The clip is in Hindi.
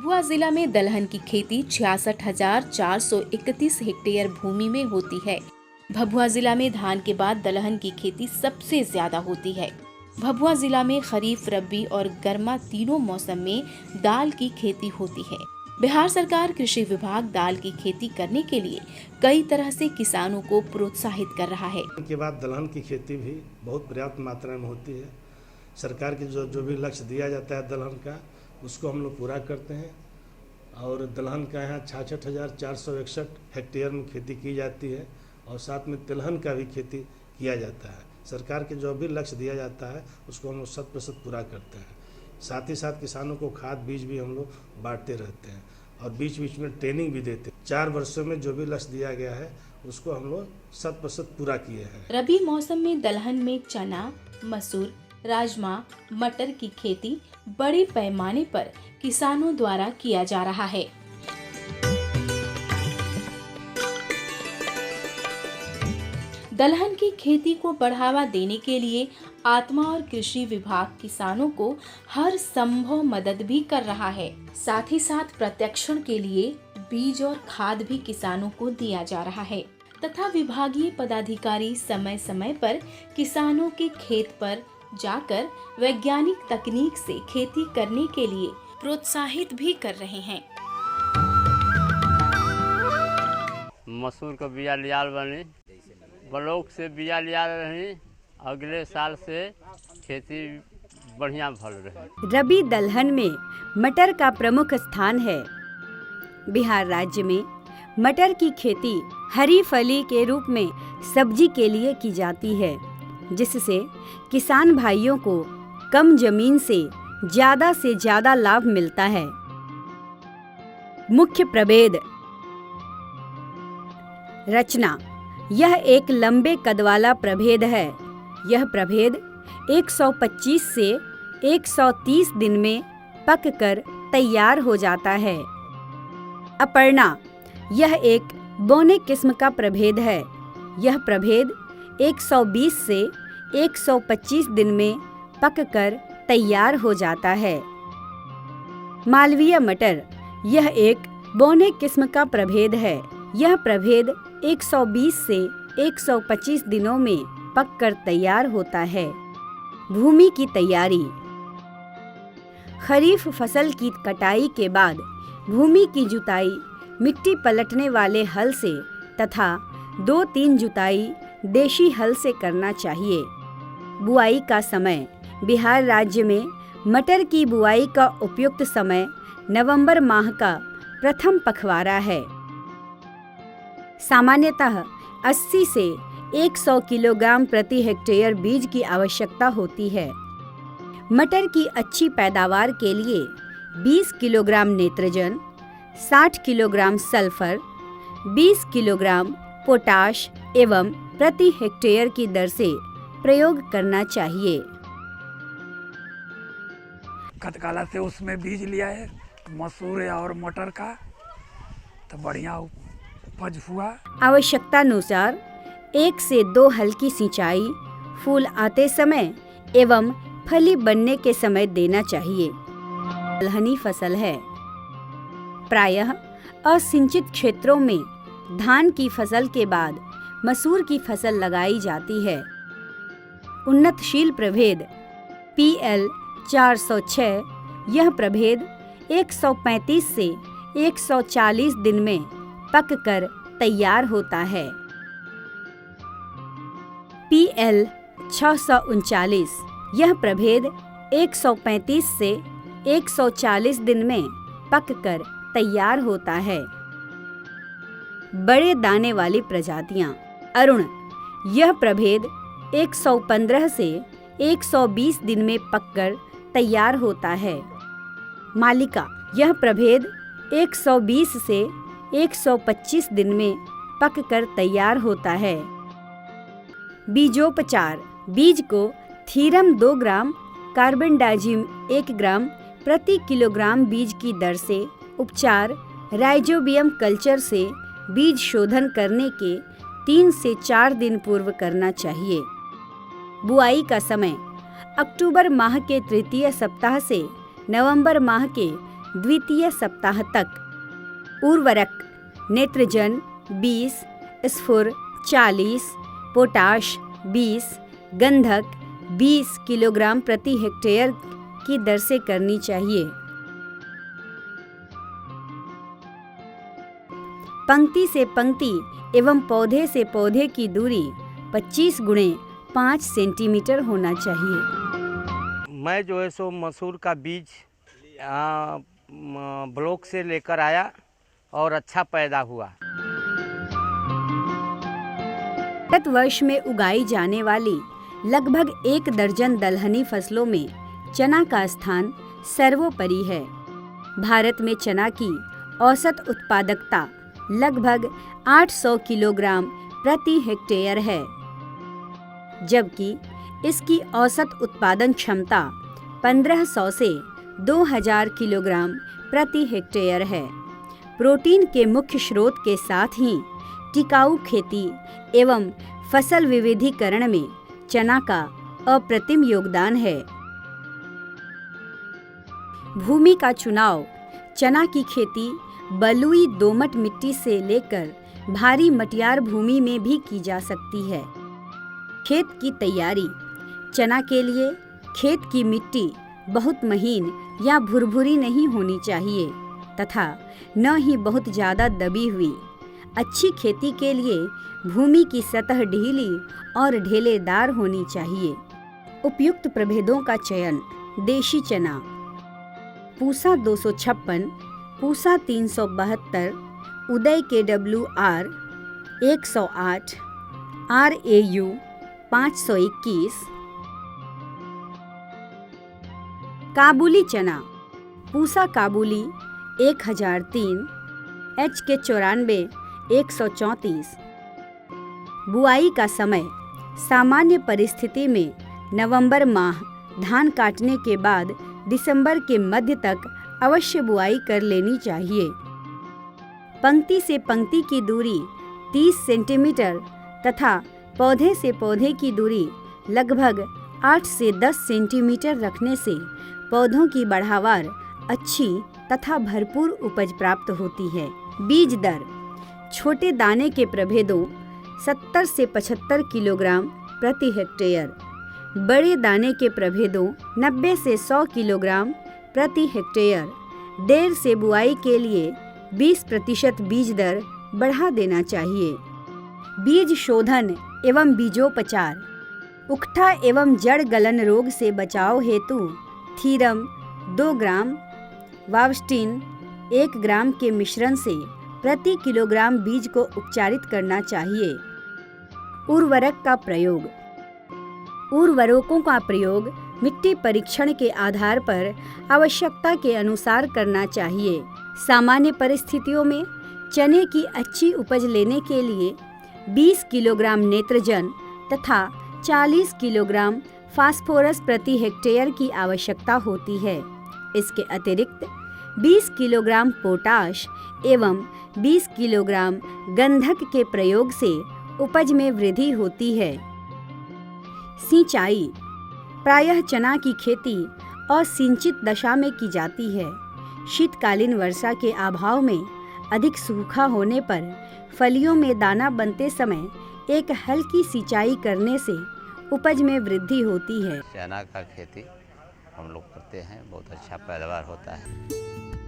भभुआ जिला में दलहन की खेती 66,431 हेक्टेयर भूमि में होती है। भभुआ जिला में धान के बाद दलहन की खेती सबसे ज्यादा होती है। भभुआ जिला में खरीफ, रबी और गर्मा तीनों मौसम में दाल की खेती होती है। बिहार सरकार कृषि विभाग दाल की खेती करने के लिए कई तरह से किसानों को प्रोत्साहित कर रहा है। के बाद दलहन की खेती भी बहुत पर्याप्त मात्रा में होती है। सरकार की जो भी लक्ष्य दिया जाता है दलहन का, उसको हम लोग पूरा करते हैं और दलहन का यहाँ 66,461 हेक्टेयर में खेती की जाती है और साथ में तिलहन का भी खेती किया जाता है। सरकार के जो भी लक्ष्य दिया जाता है उसको हम लोग 100% पूरा करते हैं। साथ ही साथ किसानों को खाद बीज भी हम लोग बांटते रहते हैं और बीच बीच में ट्रेनिंग भी देते हैं। 4 वर्षों में जो भी लक्ष्य दिया गया है उसको हम लोग 100% पूरा किए हैं। रबी मौसम में दलहन में चना, मसूर, राजमा, मटर की खेती बड़े पैमाने पर किसानों द्वारा किया जा रहा है। दलहन की खेती को बढ़ावा देने के लिए आत्मा और कृषि विभाग किसानों को हर संभव मदद भी कर रहा है। साथ ही साथ प्रशिक्षण के लिए बीज और खाद भी किसानों को दिया जा रहा है तथा विभागीय पदाधिकारी समय समय पर किसानों के खेत पर जाकर वैज्ञानिक तकनीक से खेती करने के लिए प्रोत्साहित भी कर रहे हैं। मसूर का बिया लियाल बनी, ब्लॉक से बिया लिया रही, अगले साल से खेती बढ़िया भल रही। रबी दलहन में मटर का प्रमुख स्थान है। बिहार राज्य में मटर की खेती हरी फली के रूप में सब्जी के लिए की जाती है, जिससे किसान भाइयों को कम जमीन से ज्यादा लाभ मिलता है। मुख्य प्रभेद। रचना। यह एक लंबे कद वाला प्रभेद है। यह प्रभेद 125 से 130 दिन में पककर तैयार हो जाता है। अपर्णा। यह एक बोने किस्म का प्रभेद है। यह प्रभेद 120 से 125 दिन में पककर तैयार हो जाता है। मालवीय मटर। यह एक बोने किस्म का प्रभेद है। यह प्रभेद 120 से 125 दिनों में पककर तैयार होता है। भूमि की तैयारी। खरीफ फसल की कटाई के बाद भूमि की जुताई मिट्टी पलटने वाले हल से तथा 2-3 जुताई देशी हल से करना चाहिए। बुआई का समय। बिहार राज्य में मटर की बुआई का उपयुक्त समय नवंबर माह का प्रथम पखवाड़ा है। सामान्यतः 80 से 100 किलोग्राम प्रति हेक्टेयर बीज की आवश्यकता होती है। मटर की अच्छी पैदावार के लिए 20 किलोग्राम नेत्रजन, 60 किलोग्राम सल्फर, 20 किलोग्राम पोटाश एवं प्रति हेक्टेयर की दर से प्रयोग करना चाहिए। खतकाला से उसमें बीज लिया है मसूर और मटर का, तो बढ़िया उपज हुआ। आवश्यकतानुसार 1 से 2 हल्की सिंचाई फूल आते समय एवं फली बनने के समय देना चाहिए। दलहनी फसल है। प्रायः असिंचित क्षेत्रों में धान की फसल के बाद मसूर की फसल लगाई जाती है। उन्नतशील प्रभेद PL 406। यह प्रभेद 135 से 140 दिन में पककर तैयार होता है। PL 639। यह प्रभेद 135 से 140 दिन में पककर तैयार होता है। बड़े दाने वाली प्रजातियां। अरुण। यह प्रभेद 115 से 120 दिन में पककर तैयार होता है। मालिका। यह प्रभेद 120 से 125 दिन में पककर तैयार होता है। बीजोपचार। बीज को थीरम 2 ग्राम, कार्बेंडाजिम 1 ग्राम प्रति किलोग्राम बीज की दर से उपचार राइजोबियम कल्चर से बीज शोधन करने के 3 से 4 दिन पूर्व करना चाहिए। बुआई का समय अक्टूबर माह के तृतीय सप्ताह से नवंबर माह के द्वितीय सप्ताह तक। उर्वरक नेत्रजन 20, स्फुर 40, पोटाश 20, गंधक 20 किलोग्राम प्रति हेक्टेयर की दर से करनी चाहिए। पंक्ति से पंक्ति एवं पौधे से पौधे की दूरी 25 गुणे 5 सेंटीमीटर होना चाहिए। मैं जो है सो मसूर का बीज ब्लॉक से लेकर आया और अच्छा पैदा हुआ। भारत वर्ष में उगाई जाने वाली लगभग 1 दर्जन दलहनी फसलों में चना का स्थान सर्वोपरि है। भारत में चना की औसत उत्पादकता लगभग 800 किलोग्राम प्रति हेक्टेयर है, जबकि इसकी औसत उत्पादन क्षमता 1500 से 2000 किलोग्राम प्रति हेक्टेयर है। प्रोटीन के मुख्य स्रोत के साथ ही टिकाऊ खेती एवं फसल विविधीकरण में चना का अप्रतिम योगदान है। भूमि का चुनाव। चना की खेती बलुई दोमट मिट्टी से लेकर भारी मटियार भूमि में भी की जा सकती है। खेत की तैयारी। चना के लिए खेत की मिट्टी बहुत महीन या भुरभुरी नहीं होनी चाहिए तथा न ही बहुत ज़्यादा दबी हुई। अच्छी खेती के लिए भूमि की सतह ढीली और ढेलेदार होनी चाहिए। उपयुक्त प्रभेदों का चयन। देशी चना पूसा 256, पूसा 372, उदय KWR 108, RAU 521। काबुली चना पूसा काबुली 1003, HK 94 134। बुआई का समय। सामान्य परिस्थिति में नवंबर माह धान काटने के बाद दिसंबर के मध्य तक अवश्य बुआई कर लेनी चाहिए। पंक्ति से पंक्ति की दूरी 30 सेंटीमीटर तथा पौधे से पौधे की दूरी लगभग 8 से 10 सेंटीमीटर रखने से पौधों की बढ़ावार अच्छी तथा भरपूर उपज प्राप्त होती है। बीज दर। छोटे दाने के प्रभेदों 70 से 75 किलोग्राम प्रति हेक्टेयर, बड़े दाने के प्रभेदों 90 से 100 किलोग्राम प्रति हेक्टेयर। देर से बुआई के लिए 20% बीज दर बढ़ा देना चाहिए। बीज शोधन एवं बीजोपचार। उकठा एवं जड़ गलन रोग से बचाव हेतु थीरम 2 ग्राम, वावस्टिन 1 ग्राम के मिश्रण से प्रति किलोग्राम बीज को उपचारित करना चाहिए। उर्वरक का प्रयोग। उर्वरकों का प्रयोग मिट्टी परीक्षण के आधार पर आवश्यकता के अनुसार करना चाहिए। सामान्य परिस्थितियों में चने की अच्छी उपज लेने के लिए 20 किलोग्राम नेत्रजन तथा 40 किलोग्राम फास्फोरस प्रति हेक्टेयर की आवश्यकता होती है। इसके अतिरिक्त 20 किलोग्राम पोटाश एवं 20 किलोग्राम गंधक के प्रयोग से उपज में वृद्धि होती है। सिंचाई। प्रायः चना की खेती असिंचित दशा में की जाती है। शीतकालीन वर्षा के अभाव में अधिक सूखा होने पर फलियों में दाना बनते समय एक हल्की सिंचाई करने से उपज में वृद्धि होती है। चना का खेती हम लोग करते हैं, बहुत अच्छा पैदावार होता है।